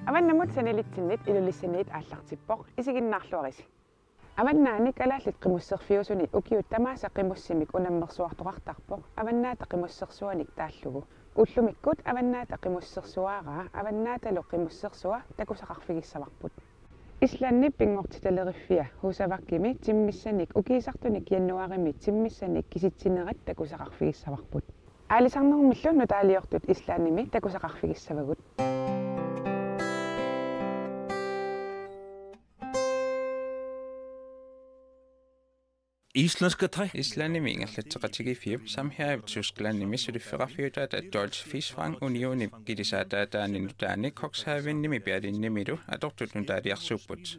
Аваннамут саналитсиннит илулиссаниит ааллартиппоq исигиннаарлуарис. Аваннааник алааллит qimусserfiusuni ukiut tamaasa qimussимик унаммерсуартоqartarpoq аваннаата qimусsersuanik тааллугу уллумиккут аваннаата qimусsersuaaraa аваннааталу qimусsersuа такусақарфигиссаварпут ислаанни пингортиталериффиа хусаваккими тиммиссаник укиисартуник яннуарими тиммиссаник киситсинерат такусақарфигиссаварпут аалисарнермиллу нутаалиортут ислаанними такусақарфигиссавагут Islandska træk. Islandimi ingerlatteqatigifiup samhiaip Tysklandimi sulifferafiutaat Deutsche Fischfang Unioni gidisaataataaninu taani kokshavinnimi pialinnimilu atortut nutaaliarsuupput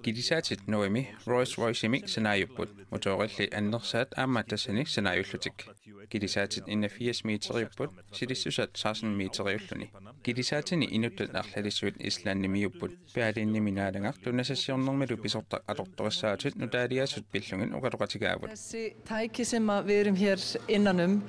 gidisaatit noimi Rolls-Royceimi sanaajupput motorilli annersaat aammattassani sanaajullutik gidisaatit 81 meteriupput silissusat 16 meteriulluni gidisaatini inuttat arlalisuut Islandimiupput pialinniminaalangar tunassassiornermilu pisorta atortorissaatit nutaaliasut pillungin uqaloqatigaavut tæki sem við erum hér innanum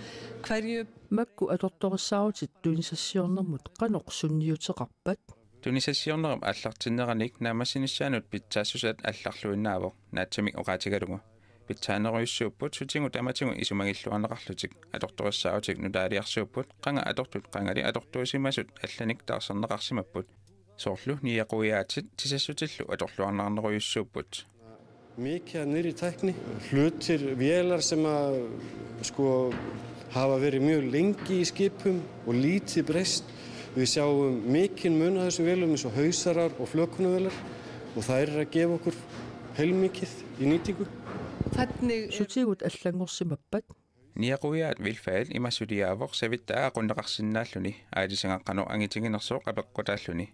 hverju makku atortorissaatit tunissassiornermut qanorsunniuteqarpat tunissassiornerum аллартиннераник наамассинissaanут питсаассусат алларлуиннаавоq наатсамик оqaatiгалугу питсаанеруйуссууппут сутингу таматингу исумагиллуарнеқарлутик аторториссаавутик нутаалиарсууппут qanga atortut qangali atortuusimasut алланик таарсернеқарсимаппут соорлу ниақуяатит тисассутиллу аторлуарнеқарнеруйуссууппут Mikið nýrri tækni, hlutir vélar sem að hafa verið mjög lengi í skipum og lítið breyst. Við sjáum mikinn mun af þessum vélum eins og hausarar og flökunarvélar og þær að gefa okkur heilmikið í nýtingu. Sutigut allangorsimappat. Niaquyaat vilfaal imasuliaavoq savittaa aqunneqarsinnaalluni aalisangaqano angitiginersuoq apeqqutaalluni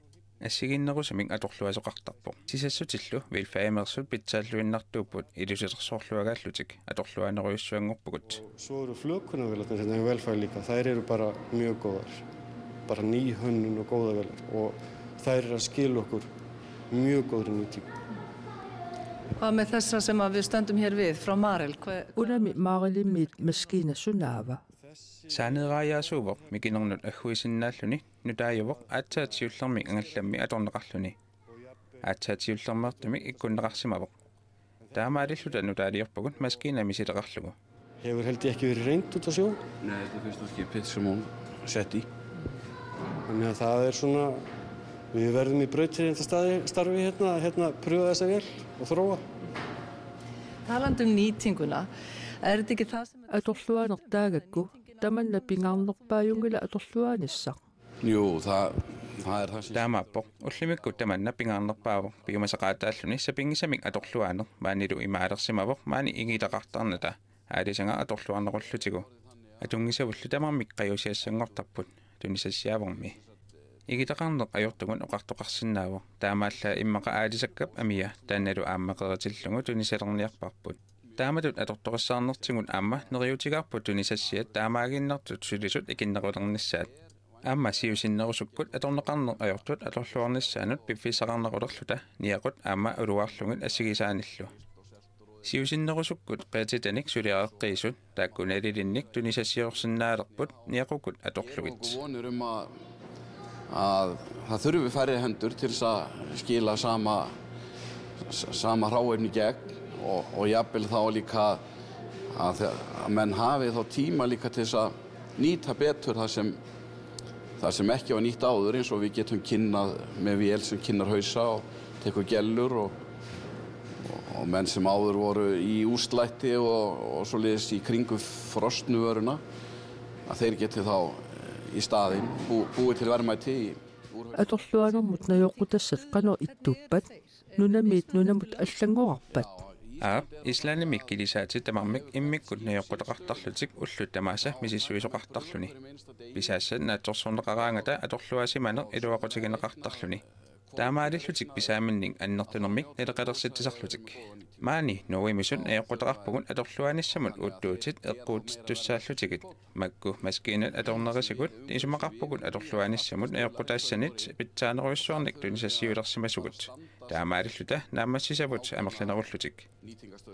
ассигиннерусамик аторлуасоқартарпоқ сисассутиллу вилфаамерсут питсааллуиннартууппут илусеқарсоорлуагааллутик аторлуанеруйуссуангорпугут Svo eru flökunarvélarnar sem er velfæri líka, þær eru bara mjög góðar bara ný hönnun og góða vélar og þær eru að skila okkur mjög góðri nýtingu Hvað með þessa sem við stöndum hér við frá Marel Unami Marelimit maskina sunaava Saaneraajasuuvoq mikinernerut agguisinnaalluni nutaajuvoq aattaatiullermi angallammi atorneqarluni aattaatiullermertumi ikkunneqarsimavoq taamaalilluta nutaaliorpugut maskiinami sileqarlugu Hefur held ég ekki verið reynd út á sjó? Nei, þetta fyrsta skipið sem hún sett í Þannig að það svona við verðum í brautarýndastarfi hérna pröfa þessa vél og þróa Talandi nýtinguna þetta ekki það sem atorluanertaagakku tamanna pingaarnerpaajungila atorluanissaq Jú, það er það sem taamaappoq ullimikku tamanna pingaarnerpaavoq piumasaqaataalluni sapingisamik atorluaaner maanilu imaalersimavoq maani igileqartarnata aalisanga atorluarnerullutigu atungisavullu tamarmik qajusiassangortarput tunisassiavormi igileqarneq ajortugun oqartoqarsinnaavoq taamaalla immaqa aalisakkap amia taannalu aammaqeritillungu tunisalerniarparput taamatut atortorissaarnertigun aamma neriutigaarput tunisassiat taamaaginnertut sulisut ikinnerulernissaat aamma siusinnerusukkut atorneqarneq ajortut atorluarnissaanut piffisaqarnerulerluta niaqut aamma uluarlungit assigisaanillu siusinnerusukkut qiatitanik suliareqqiisut taakkunalilinnik tunisassiorsinnaalerput niaqukut atorlugit vonir að það þurfi færri hendur til þess að skila sama hráefni gegn og jafnvel þá líka að menn hafi þá tíma líka til þess að nýta betur það sem ekki var nýtt áður eins og við getum kynnað með vél sem kynnar hausa og tekur gellur og menn sem áður voru í úslætti og svoleiðis í kringum frosnu vöruna að þeir geti þá í staðinn búið til verðmæti atorluanermut najoqutassat qano ittuppat nunamit allangorarpat Islanimik kilisaatit tamarmik immikkut najoqqutaqartarlutik ullut tamaasa misissuisoqartarluni pisaassa naatsorsorneqaraangata atorluasimaner iluaqutigineqartarluni taamaalillutik pisaaminning annertunermik ileqalersitisarlutik maani nuimisut najoqqutaqarpugun atorluanissamut uuttuutit eqquutitussaallutikit makku maskiinat atornerisigut isumaqarpugut atorluanissamut najoqqutaassanit pitsaaneruissuarnik tunisassiulersimasugut taamaalilluta naamassisavut amerlanerullutik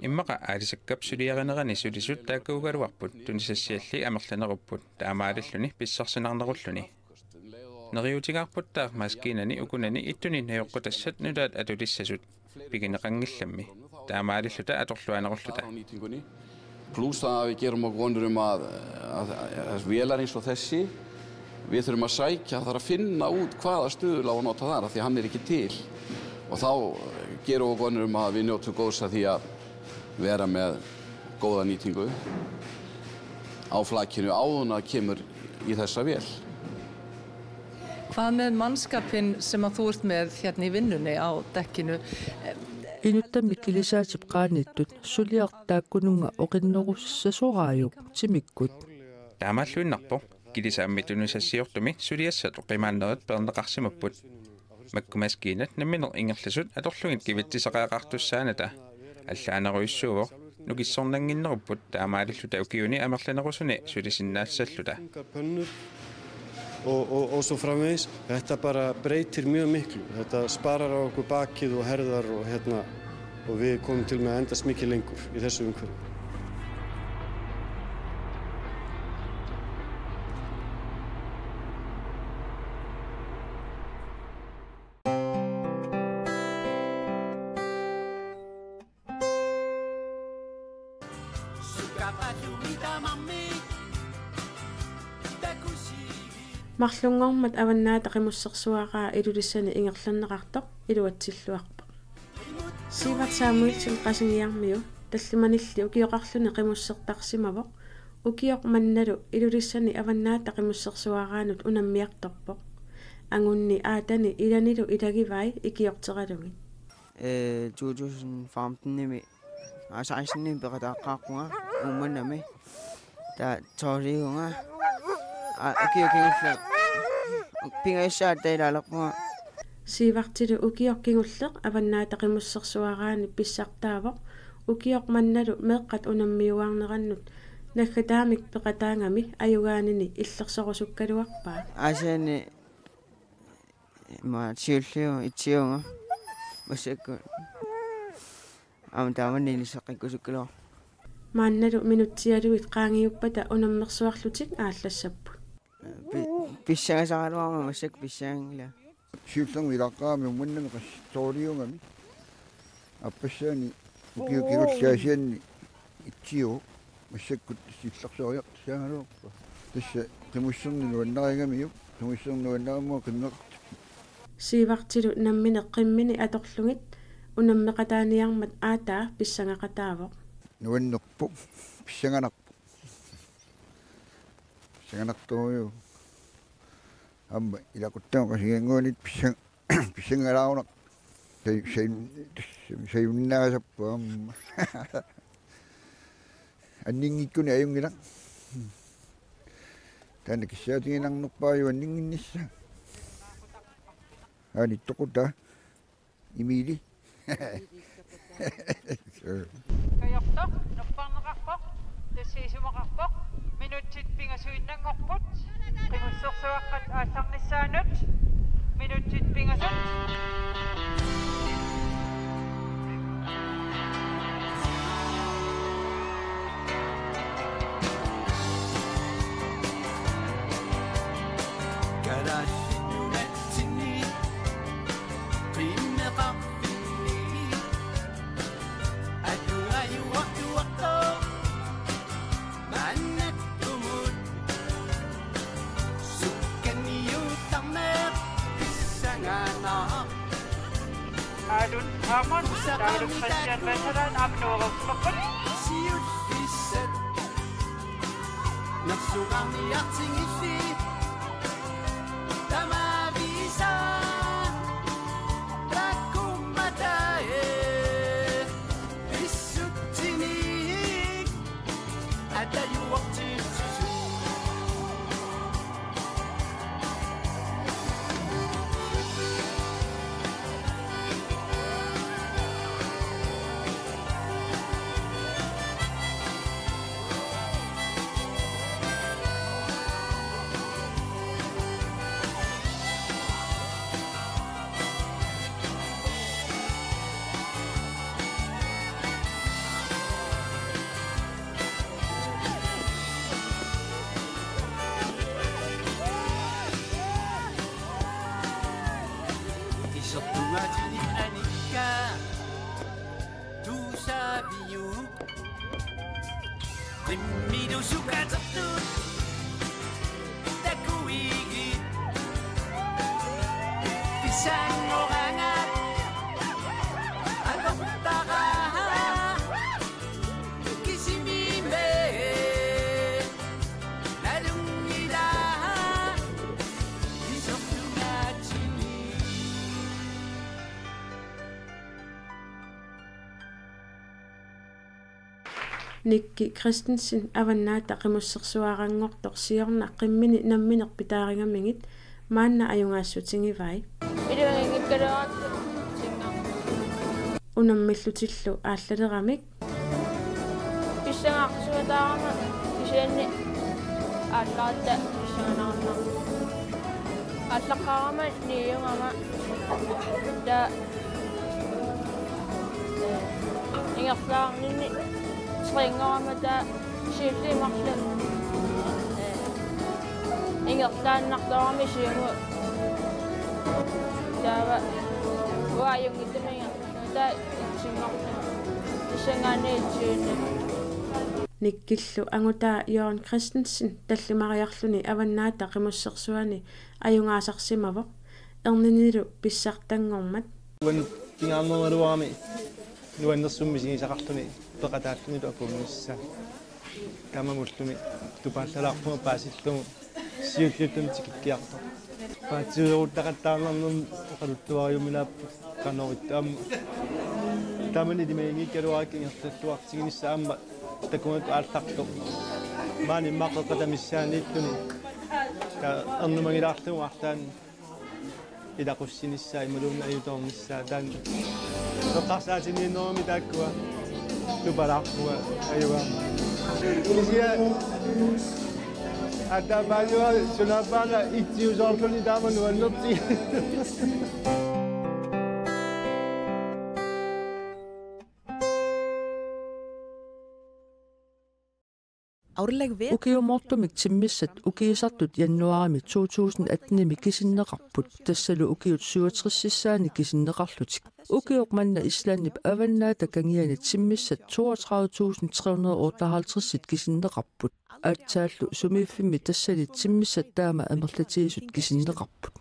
immaqa aalisakkap suliarinerani sulisut taakkuugaluarput tunisassialli amerlanerupput taamaalilluni pissarsinarnerulluni Neriutigarputtaa maskinani ukunani ittuni nayoqqutassat nulaat atulissasut pigineqangillammi taamaalilluta atorluanerulluta. Plus að við gerum okkur vonur að vélar eins og þessi við þurfum að sækja, það að finna út hvaða stuðla á að nota þar af því hann ekki til og þá gerum við okkur vonur að við njótum góðs að því að vera með góða nýtingu á flakinu áður að kemur í þessa vél. Hvað með mannskapinn sem að þú ert með hérna í vinnunni á dekkinu? Inutta mikilisaatip qaanittut suliartaakkununga oqinnerussasuaraayup timikkut. Taamalluinnarpo kilisaammittunusassiortumi suliassat oqimaannerit perneqarsimapput. Makkumaskiinat nammineq ingerlasut atorlugit kivittisaqaaqartussaanata allaaneruissuuvoq nukissornanginnerupput taamaalilluta ukiuni amerlanerusuni sulisinnaassalluta. Og svo framvegis. Þetta bara breytir mjög miklu. Þetta sparar á okkur bakið og herðar og við komum til með að endast mikið lengur í þessu umhverfi. Mарлунгормат аваннаата qimусsersuaraa ilulissani ingerlanneqartoq iluatsilluarpa. Sivat Samuelsen qasingиarmiu tallimanilli ukioqarluni qimussertarsimavoq ukioq mannalu ilulissani avannaata qimусsersuaraanut unammiartorpoq angunni aatani ilanilu ilagivai ikiorteralungi. 2015-nimi asaisni beqataqqaaqunga ummanami ta toriunga akiokingulleq pingaissaatailaaleqpunga siivartilu ukioqqingulleq avannaata qimussersuaraani pissartaavoq ukioq mannalu meeqqat unammiuarnerannut naggataamik peqataangami ajugaanini illersorusukkaluarpaa asani ma chiulliu itsiunga masakku amtaamanniliseqqikkusukkalua maannalu minutsialuit qaangiuppata unammersuarlutik aallassappu pissangasaqaluarma massak pissaangila siullermi ilaqqaami umannami qassoriungami appassaani ukiukigullaasianni itsiu massakkut sillersooriaq saangaluarpa tassa qimusserni nuannarigamiu qimusserni nuannaramo qimmeqart siivartilu nammine qimmini atorlungit unammeqataaniarmat aataa pissangaqataavoq nuannerpu pissanganarpu pissanganartuuju amma ilaquttaam qasiganguunit pissangalaaunaq sayunnaasappu amma anningikkuni ajungilaq taana kissaatiginarnerpaaju anninginnissa aani toquta imili Kajortoq nupparneqarpoq tassiisumoqarpoq minutsit pingasuinnangorput qimussersuaqqat aallarnissaanut minutsit pingasut Adun Hamad, Adun Christian Veteran, Abnorov Kaput. Siullisset, napsugami artingilli, tämä viisaa, rakkummatae, pissuttini, ätäjuoktitsisu. Matini anika Dusa biu Timmidu suka tertut Taku igit Pisang orangat Alok taraha Kisimime Nalungilaha Isok lungatini Nikki Christensen avannaata qimussersuarangortor siorna qimmini namminerpitaaringamingit maanna ajungaassutiнгivai илуангиккалерат синга unammillutillu aallaleraamik писсангаақсуатаарама кисианни ааллаатта писсанганаарна ааллаққарама ниюнгама та ингерлаарнинни срингорама та сиуллимарлу ингерлааннартаарами сиунгу таава уаюнгитаминга та итсингорлу писсангаанниитсиунни Nikkillu angutaa Jørgen Christensen tallimariarluni avannaata qimussersuani ajungaasarsimavoq erninilu pissartangormat When tingaannerluarami nuannersummi sigisaqarluni peqataalluni tuakumissa kamamullumi tupaallalаарpuma paasillungu siullullum tikikkiarto paatiuruuttaqattaarnarnum qaluttuariuminaappu qanorittuamma tamani dimeingikkaluarakkingertalluartiginissa takumat aallartu maani maqqeqatamissaaniittuni ka ernumangilaarlugu artaan ilaqussinissa imalumna ayutornissaa taan eqqarsaatiniinnerumi taakkua tupalaarpua ayuaa kisia atapaaluа sunapaala itsiusoorluni taamanu annerti Ukiumortumik timmissat ukiisartut januarimi 2018 kisinneqarput tassalu ukiut 67-sissaani kisinneqarlutik ukiuqmanna islaannip avannaata kangiani timmissat 32358 kisinneqarput aatsaallu sumiiffimmi tassali timmissat taama amerlatiisut kisinneqarput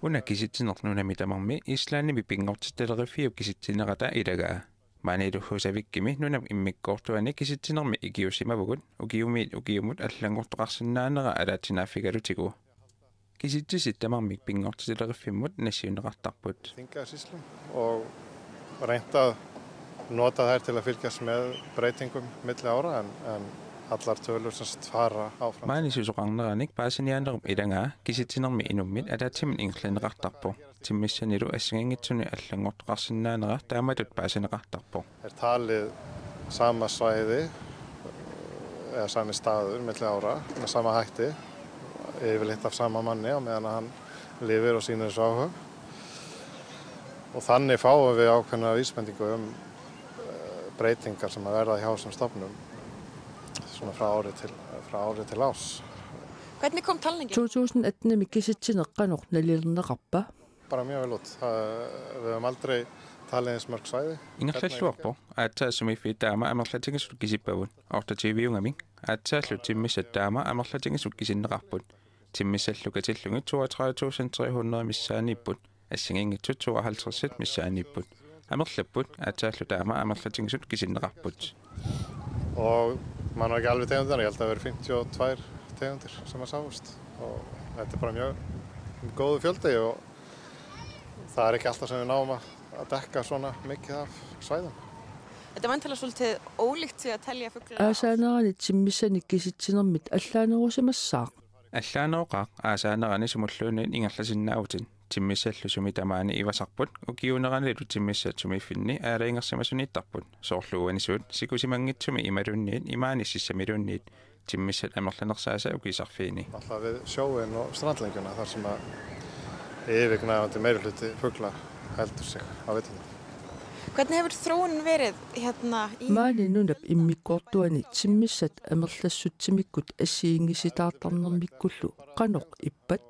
Una kisittinerlunami tamarmi islaannimi pingortittalerifiu kisittinerata ilagaa Maaniluhusavikkimi nunam immikkoortuani kisittinermi ikiussimavugut ukiumut allangortoqarsinnaanera alaatinaafigalutigu kisittisit tamarmik pingortittalerifimmut nassiuneqartarput og reynda nota þær til að fylgjast með breytingum milli ára en allar tölur sem fara áfram. Maanisusoqarneranik paasiniaanerum ilangaa kisittinermi inummit alaatimin inglaneqartarpu timmissanilu assangangitsuni allangortoqarsinnaanera taamatut paasineqartarpu. Talið sama svæði eða sami staður milli ára með sama hætti yfirleitt af sama manni á meðan hann lifir og sýnir þessu áhug. Og þannig fáum við ákveðna vísbendingu breytingar sem að verða hjá þessum stofnum svona frá ári til árs. Hvernig kom talningin? 2018 mikisittineqqanoq nalilnernerqarpa Bara mjög vel út. Við höfum aldrei talið eins mörg svæði. Ingerlalluarpo aattaassumifi taama amerlatingisut kisippavun ortativiungaming aattaallu timmissat taama amerlatingisut kisinneqarput timmissallukatillugi 32300 missaaniipput assingingitsut 52 missaaniipput amerlapput aattaallu taama amerlatingisut kisinneqarput Og man har ekki alveg tegundir, ég held að það veri 52 tegundir sem að sáust og þetta bara mjög góðu fjöldi og það ekki alltaf sem við náum að dekka svona mikið af svæðum. Þetta vantilega svolítið ólíkt því að telja fugla. Aasaanерani timmissani kisittinermit allaanerusimassaaq Allaaneroqaaq aasaanерani sumulluunin ingerlasinnaautin timmissallu sumitamaani ivasarput ukiuneranilu timmissat sumiffinni aalaingersimasuniittarput soorluuanisuut sikusimangitsumi imalunniit imaanississamilunniit timmissat amerlanersaasa ukisarfiini. Alltaf við sjóin og strandlengjuna þar sem að yfirgnæfandi meirihluti fugla heldur sig á veturna. Hvernig hefur þróunin verið hérna í maani nunap immikkortuani timmissat amerlassutimikkut assiingisitaartarnermikkullu qanoq ippat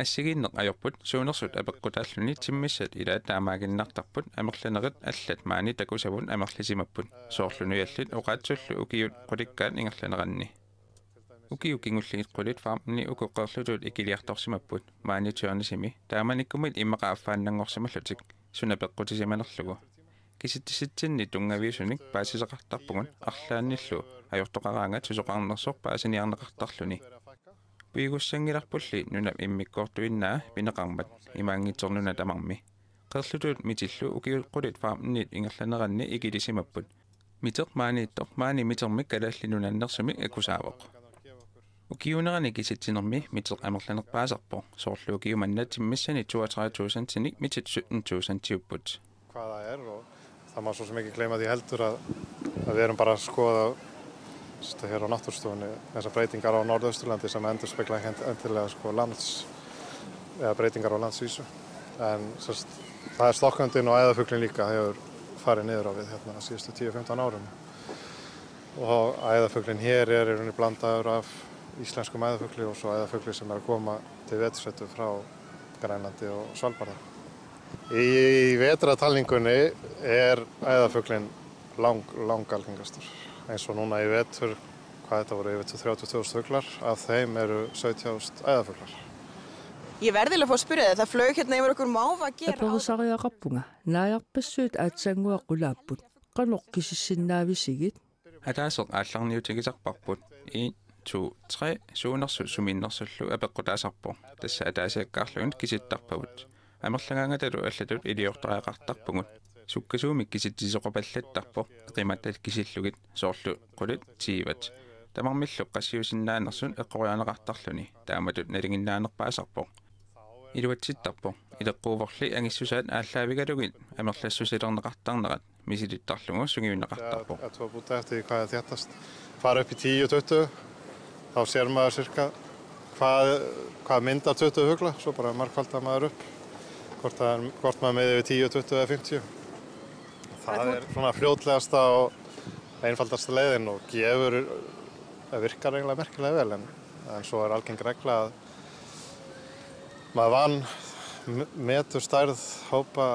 ассигииннеқ ajorput suunersut апеққутааллуни тиммиссат ила таамаагиннартарпут амерланерит аллат маани такусавун амерлисимаппут соорлунуиаллит оқаатсуллу укиут қуликкаат ингерланеранни укиу кингуллигит қулит фармни укоққерлутут икилиарторсимаппут маани тиорнисими тааманиккумит иммақааффааннангорсималлутик сунапеққутисиманерлугу киситтиситсинни тунгавиусуник паасисеқартарпугун арлаанниллу ajortoqaraanga tusoqarnersoq paasiniarneqartarluni piigussangilарпулли нунап иммиккоортуиннаа пинеқармат имаангитсорнуна тамарми qerlutut mitillu ukiulqulit faamnit ingerlaneranni ikilisimapput miteq maani mitermik kalaallinunannersumi akusaavoq ukiunerani kisittinermi miteq amerlanerpaasarpo soorlu ukiumannat timmissani 32.000 tinik mitit 17.000 tiupput hvað það og það má svo sem ekki gleyma því heldur að við erum bara að skoða hér á náttúrustofunni þessar breytingar á Norðausturlandi sem endurspegla ekki endilega sko eða breytingar á landsvísu en það stokkandinn og æðarfuglinn líka hefur farið niður á við hérna síðustu 10-15 árum og æðarfuglinn hér í rauninni blandaður af íslenskum æðarfugli og svo æðarfugli sem að koma til vetursetu frá Grænlandi og Svalbarða. Í vetratalningunni æðarfuglinn langalgengastur. Eins og núna í vetur, hvað þetta voru yfir 30.000 fuglar, af þeim eru 17.000 æðarfuglar. Ég verði að fá að spyrja þig, það flög hérna yfir okkur máva að gera. Апорисариақарпунга наярпассуут аатсангуаққулааппут каноқкисиссиннаависигит атаасеқ аалларниутигисарпарпут 1 2 3 суунерсу суминнерсуллу апеққутаасарпо тасса атаасиаккаарлугут киситтарпагут амерлагаангаталу аллатут илиортариақартарпугут суккасуумик киситтисоқопаллаттарпо қиматтат кисиллугит соорлу қулит тииват тамармиллу қассиусиннаанерсун эққорианеқартарлуни тааматут налингиннаанерпаасарпо илуатситтарпо илеққууворли ангиссусаат ааллаавигалугит амерлассусилернеқартарнерат мисилиттарлугу сугиунеқартарпо Att få bota eftir því hvað er þéttast fara upp í 10-20 þá sér maður cirka hvað myndar 20 fugla svo bara margfaldar maður upp hvort maður með yfir 10, 20 eða 50 það er svona fljótlegasta og einfaldasta leiðin og virkar eiginlega merkilega vel en svo er algeng regla að maður metur stærð hópa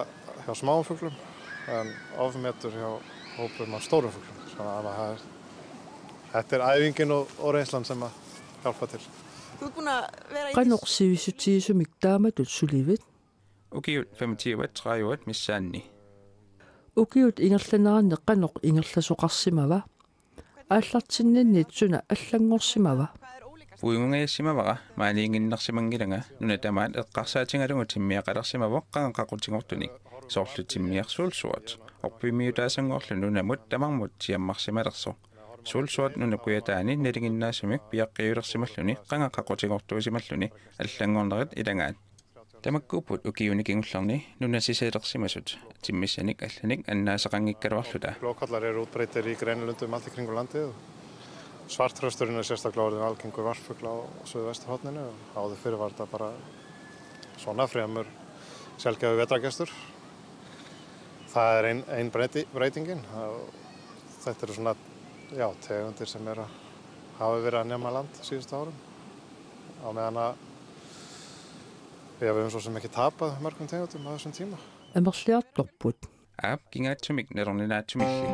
hjá smáum fuglum en ofmetur hjá hópum af stórum fuglum svona að þetta er æfingin og reynslan sem að hjálpa til. Þú ert búin að vera í канорсивисутиисумик тааматут суливит укиут 25-30 миссаанни укиут ингерланеранне каноқ ингерласоқарсимава ааллартиннинни суна аллангорсимава уингунгаиссимавара маалиингиннерсимангилага нуна тамаат эққарсаатингалугу тиммиақалерсимавоқ қақақутингортуник соорлу тиммиарсуулсуат орпимиутаасангоорлу нунамут тамармут тиаммарсималерсо суулсуат нунакуятаани налингиннаасумик пиаққиулерсималлуни қангаққақутингортуусималлуни аллангорнерит илагаат тамаккуупут укиуникингуллерни нунасисаалерсимасут тиммиссаник алланик аннаасеқангиккалуарлута Blóðkallar eru útbreiddir í greinlundum allt í kringum landið svarthrösturinn er sérstaklega orðinn algengur varpfugl á suðvesturhorninu og áður fyrir var þetta bara svona fremur sjaldgæfur vetrargestur það er ein breytingin þetta eru svona tegundir sem hafa verið að nema land síðustu árum á meðan að við höfum svo sem ekki tapað mörgum tegundum á þessum tíma амерлиарторпут аап кингаатсумик нерорнинаатсумилли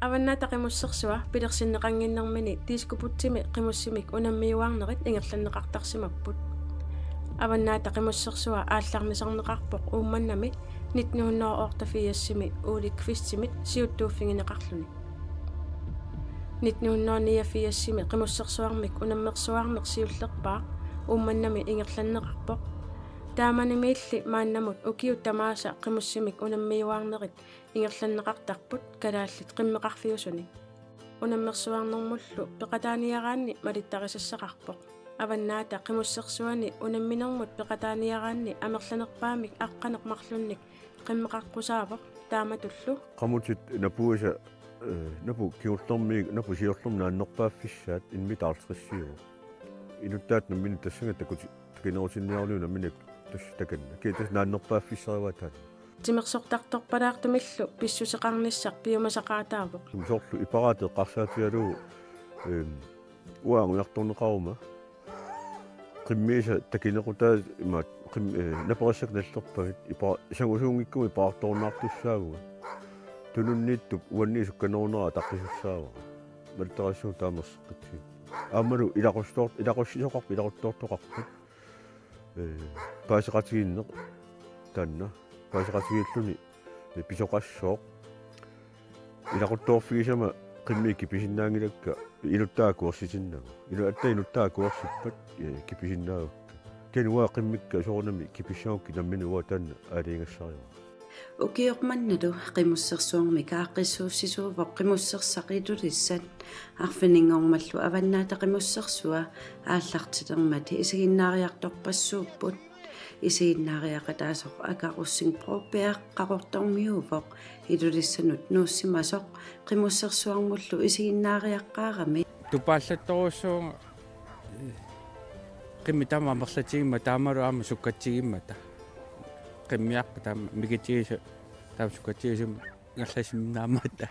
аваннаата қимуссерсуа пилерсиннеқангиннэрмини тискупутсими қимуссимик унаммиуаарнерит ингерланнеқартарсимаппут аваннаата қимуссерсуа ааллармисарнеқарпоқ уумманнами 1984 ууликвиссимит сиуттууффигинеқарлуни 1989 қимуссерсуармик унаммерсуаарнеқ сиуллерпаа уумманнами ингерланнеқарпоқ тааманимиилли мааннамут укиут тамааса қимуссимик унаммиуаарнерит ингерланнеқартарпут калааллит қиммеқарфиусуни унаммерсуаарнэрмуллу пеқатааниараанни малиттарисассақарпоқ аваннаата қимуссерсуани унамминермут пеқатааниараанни амерланерпаамик аққанеқ марлунник қиммеқарқусаавоқ тааматуллу qamutsit napuusa napu kiullermiig napu siorlumnaannerpaaffissaat inmitaartrissiugu inuttaatna min tassanga takuti takinerusiniarluuna minak tass takanna kiitas naannerpaaffissariwataat тимерсортарторпалаартумиллу писсусеқарниссақ пиумасақаатаавоқ сорлу ипараатэ қарсаатигалу уангуярторнеқарума qimmiisa takinequtaa ima naperissak nallerpagit ipa sangusungikku ipaartornaartussaaguga tununniittup uanniisukkanornera taqqisussaaga malterassuu taamerseqqitsi aammalu ilaqussisoqarpu ilaquttoortoqarput paaseqatiginneq taanna paaseqatigilluni pisoqassooq ilaquttoorfigisama qimmiikki pisinnaangilakka inuttaakuorsisinnagu inuttaakuorsippat kipisinnaagukka kenua qimmikka soornami kipissaukki namminu taanna aaliingassariwa ukiormannalu qimussersuarmi kaaqissuussisuuvoq qimussersaqitulissat arfiningormallu avannaata qimussersua aallartitermati isiginnaariartorpassuupput isiginnaariaqataasoq akarussing propeaqqaqortormiuvoq ilulissannut nuussimasoq qimussersuarmullu isiginnaariaqqaarami tupaallattoruussuunga qimmitaama merlatigimma taamalu aama sukkatsigimmata qimmiaqqa taama mikitigisu taama sukkatsigisum ngerlasimnaamata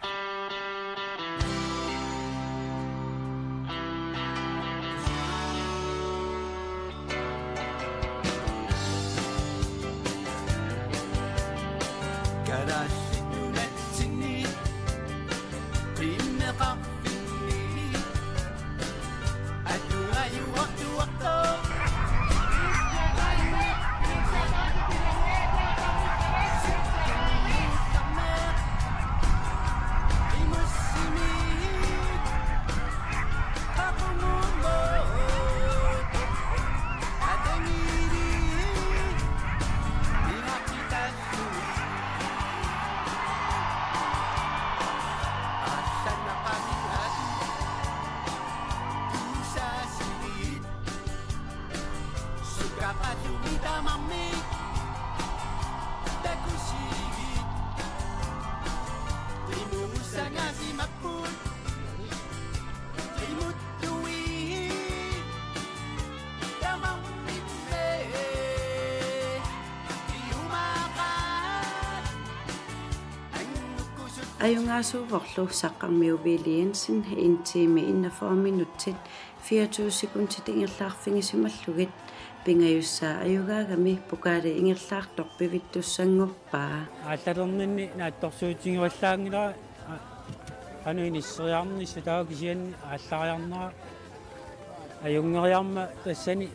Ajungaasuuvorlu saqqarmiuviiliansin 1 time 41 minuttit 24 sekundtit ingerlaarfingisimmallugit pingajussaa ajugaagami pukaali ingerlaartorpivittussangorpaa aallalernanni naattorsuutigivallaangila anuinisseriarnissu taakisianni ааллариарнера ajungeriarma tassani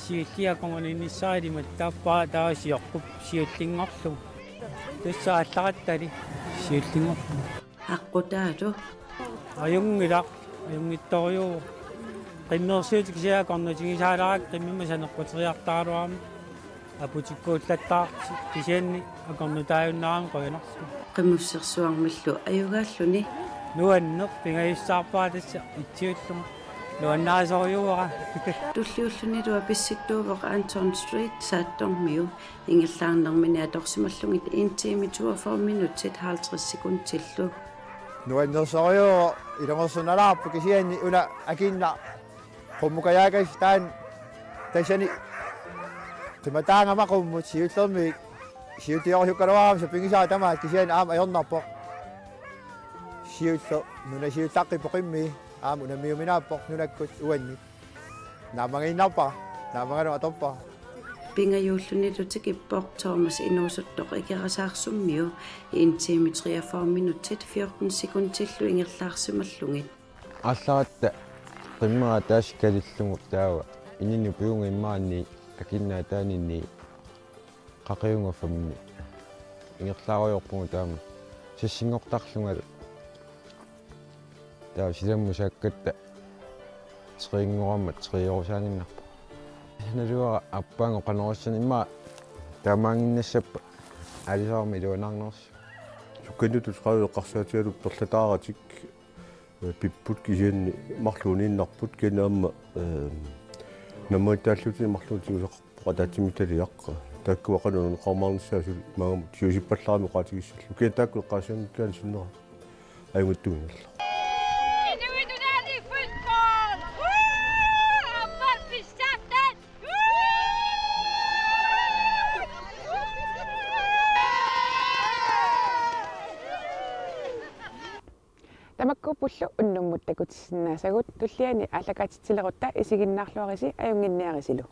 siulliaqorninissaarimat taappaa taasiorqup siullingorlu tassa аалларатали siullingorlu aqqutaalu ajungittoriu qimmersuutikisiaqornutigisaalaraak qimmima saneqquteriartaaruarma aputikkuullattaa kisianni aqornutaajunnaram qoyanarsu qimussersuarmillu ajugaalluni nuanneq pingajussaarpaa tassa itsiulluma nuannaasoriuara tulliullunilu apissittuuvoq Anton Street saattormiu ingellaarnermini atorsimallungit 1 time 42 minuttit 50 sekundtillu nuannersoriu ilangorsunalaarpu kisianni una akinna qummukajaakas taan tassani qimataangama qummut siullermi siutiorhukkaluaram sapingisaa tamaat kisian aam ajornarpoq siullo nuna siullaqqipoqimmi aam unamiuminaappoq nunakkut uanni naamanginnarpa naamanganu atorpa pingajullunnillu tikippoq Thomas inuusuttoq ikerasaarssummiu 1 time 43 minuttit 14 sekundtillu ingerlaarsimallungit алларатта qimmaa taaskalillungu taawa inini piunga immaanni akinnaa taanini qaqiungafamni ingerlaariorpungu taama sissingortarlungalu taa silammusakkatta triingorammat triorusaaninnerpa naluara appaango qanorissani immaa taamaanginnassappa alisaarmi iluanarnersu sukkanutut qaaqarsaatigalu perlataaratik pipput kisianni marluuninnarput kinaamma nammaitaalluutini marluutigisaqarpoqa taatimitaliaqqa taakkuaqanun qarmarnissaasuli maagam tiusippallarami qaatigissallu kian taakkul qaasiannuttaani sinnera ajunguttuginnalla Tamakkuupullu unnummut takutissinasagut tulliani allakatitilerutta isiginnaarluarisi ajunginniarisilu.